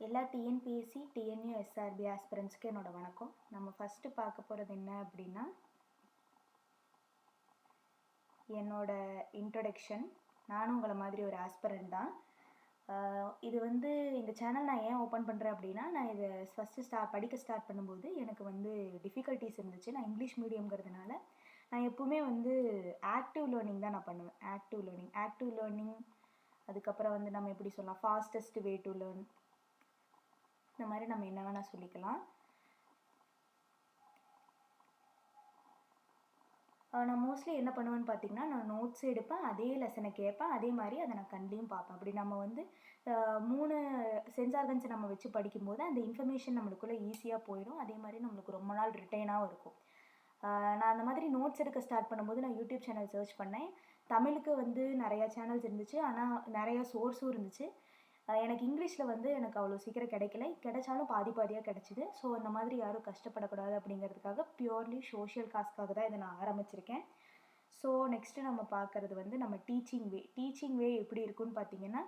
எல்லா TNPSC TNU SRP ஆஸ்பிரண்ட்ஸ்க்கு என்னோட வணக்கம். நம்ம ஃபஸ்ட்டு பார்க்க போகிறது என்ன அப்படின்னா என்னோட இன்ட்ரொடக்ஷன். நானும் உங்களை மாதிரி ஒரு ஆஸ்பிரண்ட் தான். இது இந்த சேனல் நான் ஏன் ஓப்பன் பண்ணுறேன் அப்படின்னா, நான் இதை ஃபஸ்ட்டு படிக்க ஸ்டார்ட் பண்ணும்போது எனக்கு டிஃபிகல்ட்டிஸ் இருந்துச்சு. நான் இங்கிலீஷ் மீடியம்ங்கிறதுனால நான் எப்பவுமே ஆக்டிவ் லேர்னிங் தான் நான் பண்ணுவேன். ஆக்டிவ் லேர்னிங் அதுக்கப்புறம் நம்ம எப்படி சொல்லலாம், ஃபாஸ்டஸ்ட் வே டு லேர்ன், இந்த மாதிரி நம்ம என்ன வேணால் சொல்லிக்கலாம். நான் மோஸ்ட்லி என்ன பண்ணுவேன்னு பார்த்தீங்கன்னா, நான் நோட்ஸ் எடுப்பேன், அதே லெசனை கேட்பேன், அதே மாதிரி அதை நான் கண்லேயும் பார்ப்பேன். அப்படி நம்ம 3 சென்ஸ் ஆர்கன்ஸை நம்ம வச்சு படிக்கும்போது அந்த இன்ஃபர்மேஷன் நம்மளுக்குள்ளே ஈஸியாக போயிடும். அதே மாதிரி நம்மளுக்கு ரொம்ப நாள் ரிட்டைனாகவும் இருக்கும். நான் அந்த மாதிரி நோட்ஸ் எடுக்க ஸ்டார்ட் பண்ணும்போது நான் யூடியூப் சேனல் சர்ச் பண்ணேன். தமிழுக்கு நிறையா சேனல்ஸ் இருந்துச்சு, ஆனால் நிறையா சோர்ஸும் இருந்துச்சு. எனக்கு இங்கிலீஷில் எனக்கு அவ்வளோ சீக்கிரம் கிடைக்கல. கிடைச்சாலும் பாதியாக கிடச்சிது. ஸோ அந்த மாதிரி யாரும் கஷ்டப்படக்கூடாது அப்படிங்கிறதுக்காக பியூர்லி சோஷியல் காஸ்க்காக தான் இதை நான் ஆரம்பிச்சிருக்கேன். ஸோ நெக்ஸ்ட்டு நம்ம பார்க்குறது நம்ம டீச்சிங் வே எப்படி இருக்குன்னு பார்த்தீங்கன்னா,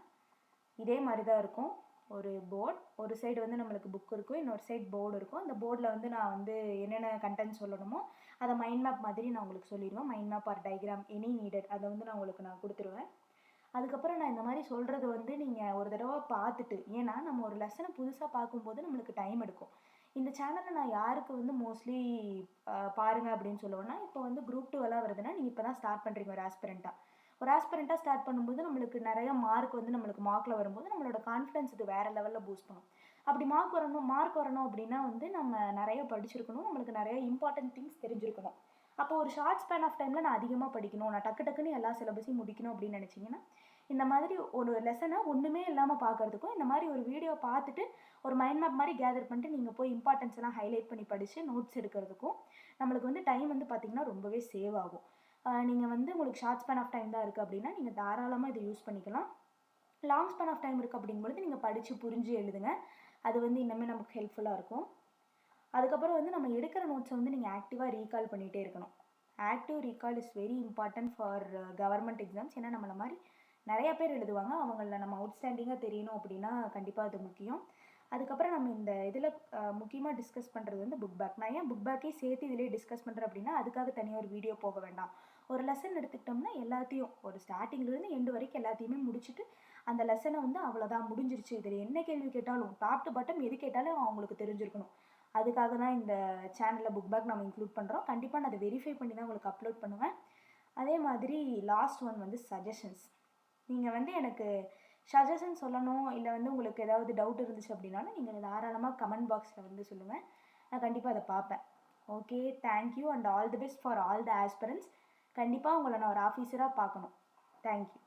இதே மாதிரி தான் இருக்கும். ஒரு போர்ட், ஒரு சைடு நம்மளுக்கு புக் இருக்கும், இன்னொரு சைடு போர்டு இருக்கும். அந்த போர்டில் நான் என்னென்ன கண்டென்ட் சொல்லணுமோ அதை மைண்ட் மேப் மாதிரி நான் உங்களுக்கு சொல்லிடுவேன். Mind map R diagram any needed அதை நான் கொடுத்துருவேன். அதுக்கப்புறம் நான் இந்த மாதிரி சொல்கிறது நீங்கள் ஒரு தடவை பார்த்துட்டு, ஏன்னா நம்ம ஒரு லெசனை புதுசாக பார்க்கும்போது நம்மளுக்கு டைம் எடுக்கும். இந்த சேனலில் நான் யாருக்கு மோஸ்ட்லி பாருங்கள் அப்படின்னு சொல்லுவேன்னா, இப்போ குரூப் 2 எல்லாம் வருதுன்னா, நீங்கள் இப்போ தான் ஸ்டார்ட் பண்ணுறீங்க ஒரு ஆஸ்பிரண்ட்டாக ஸ்டார்ட் பண்ணும்போது நம்மளுக்கு நிறைய மார்க் நம்மளுக்கு மார்க்கில் வரும்போது நம்மளோட கான்ஃபிடன்ஸ் இது வேறு லெவலில் பூஸ்ட் பண்ணும். அப்படி மார்க் வரணும் அப்படின்னா நம்ம நிறைய படிச்சிருக்கணும், நம்மளுக்கு நிறைய இம்பார்ட்டன்ட் திங்ஸ் தெரிஞ்சிருக்கணும். அப்போ ஒரு ஷார்ட் ஸ்பேன் ஆஃப் டைமில் நான் அதிகமாக படிக்கணும், நான் டக்குன்னு எல்லா சிலபஸையும் முடிக்கணும் அப்படின்னு நினச்சிங்கன்னா, இந்த மாதிரி ஒரு லெசனை ஒன்றுமே இல்லாமல் பார்க்குறதுக்கும் இந்த மாதிரி ஒரு வீடியோ பார்த்துட்டு ஒரு மைண்ட் மேப் மாதிரி கேதர் பண்ணிட்டு நீங்கள் போய் இம்பார்ட்டன்ஸ் எல்லாம் ஹைலைட் பண்ணி படித்து நோட்ஸ் எடுக்கிறதுக்கும் நம்மளுக்கு டைம் பார்த்திங்கன்னா ரொம்பவே சேவ் ஆகும். நீங்கள் உங்களுக்கு ஷார்ட் ஸ்பேன் ஆஃப் டைம் தான் இருக்குது அப்படின்னா நீங்கள் தாராளமாக இதை யூஸ் பண்ணிக்கலாம். லாங் ஸ்பேன் ஆஃப் டைம் இருக்குது அப்படிங்கும்போது நீங்கள் படித்து புரிஞ்சு எழுதுங்க. அது இன்னுமே நமக்கு ஹெல்ப்ஃபுல்லாக இருக்கும். அதுக்கப்புறம் நம்ம எடுக்கிற நோட்ஸை நீங்கள் ஆக்டிவாக ரீகால் பண்ணிகிட்டே இருக்கணும். Active recall is very important for government exams. ஏன்னா நம்மள மாதிரி நிறையா பேர் எழுதுவாங்க, அவங்கள நம்ம அவுட்ஸ்டாண்டிங்காக தெரியணும் அப்படின்னா கண்டிப்பாக அது முக்கியம். அதுக்கப்புறம் நம்ம இந்த இதில் முக்கியமாக டிஸ்கஸ் பண்ணுறது புக் பேக். நான் ஏன் புக் பேக்கே சேர்த்து இதிலே டிஸ்கஸ் பண்ணுறேன் அப்படின்னா, அதுக்காக தனியாக ஒரு வீடியோ போக வேண்டாம். ஒரு லெசன் எடுத்துக்கிட்டோம்னா எல்லாத்தையும் ஒரு ஸ்டார்டிங்லேருந்து எண்டு வரைக்கும் எல்லாத்தையுமே முடிச்சுட்டு அந்த லெசனை அவ்வளோதான் முடிஞ்சிருச்சு, இதில் என்ன கேள்வி கேட்டாலும் டாப் டு பாட்டம் எது கேட்டாலும் அவங்களுக்கு தெரிஞ்சிருக்கணும். அதுக்காக தான் இந்த சேனலில் புக் பேக் நம்ம இன்க்ளூட் பண்ணுறோம். கண்டிப்பாக நான் அதை வெரிஃபை பண்ணி தான் உங்களுக்கு அப்லோட் பண்ணுவேன். அதே மாதிரி லாஸ்ட் ஒன் சஜஷன்ஸ். நீங்கள் எனக்கு சஜஷன் சொல்லணும், இல்லை உங்களுக்கு ஏதாவது டவுட் இருந்துச்சு அப்படின்னாலும் நீங்கள் தாராளமாக கமெண்ட் பாக்ஸில் சொல்லுங்கள். நான் கண்டிப்பாக அதை பார்ப்பேன். Okay, thank you and all the best for all the aspirants. கண்டிப்பாக உங்களை நான் ஒரு ஆஃபீஸராக பார்க்கணும். தேங்க்யூ.